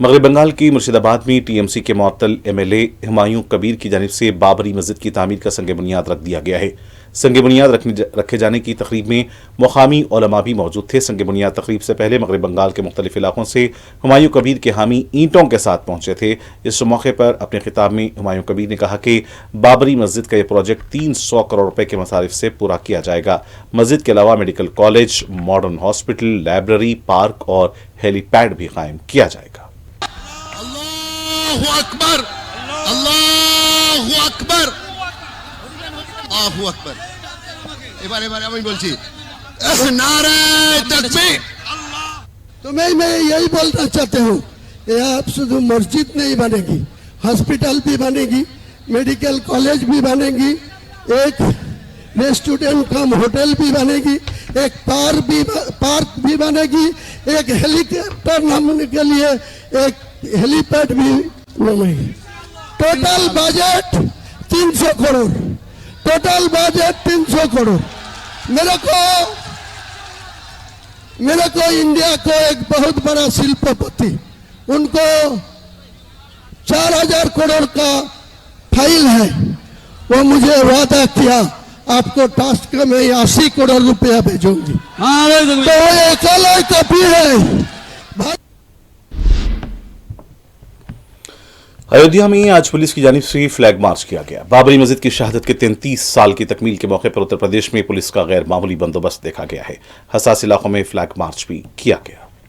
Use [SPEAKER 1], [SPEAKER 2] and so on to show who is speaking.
[SPEAKER 1] मगरबी बंगाल की मुर्शिदाबाद में टीएमसी के मुअत्तल एमएलए हुमायूं कबीर की जानिब से बाबरी मस्जिद की तामीर का संग बुनियाद रख दिया गया है। संग बुनियाद रखे जाने की तकरीब में मुकामी उलमा भी मौजूद थे। संग बुनियाद तकरीब से पहले मगरबी बंगाल के मुख्तलिफ इलाकों से हुमायूं कबीर के हामी ईंटों के साथ पहुंचे थे। इस मौके पर अपने खिताब में हुमायूं कबीर ने कहा कि बाबरी मस्जिद का यह प्रोजेक्ट 300 करोड़ रुपए के मसारिफ से पूरा किया जाएगा। मस्जिद के अलावा medical college, modern hospital, library, park और हेलीपैड भी कायम किया जाएगा।
[SPEAKER 2] अल्लाहु अकबर, अल्लाहु अकबर, अल्लाहु अकबर। এবারে আমি বলছি नारे तकबीर।
[SPEAKER 3] तो मैं यही बोलना चाहता हूँ, आप शुद्ध मस्जिद नहीं बनेगी, हॉस्पिटल भी बनेगी, मेडिकल कॉलेज भी बनेगी, एक रेस्टोरेंट कम होटल भी बनेगी, एक पार्क भी बनेगी, एक हेलीकॉप्टर नामने के लिए एक हेलीपैड भी बनेगी। Total budget 300 crore, total budget 300 crore. मेरे को इंडिया को एक बहुत बड़ा शिल्पपति, उनको 4000 करोड़ का फाइल है, वो मुझे वादा किया आपको टास्क में 80 करोड़ रुपया भेजूंगी। तो ये कल कॉपी है।
[SPEAKER 1] अयोध्या में आज पुलिस की जानिब से फ्लैग मार्च किया गया। बाबरी मस्जिद की शहादत के 33 साल की तकमील के मौके पर उत्तर प्रदेश में पुलिस का गैर मामूली बंदोबस्त देखा गया है। हसास इलाकों में फ्लैग मार्च भी किया गया।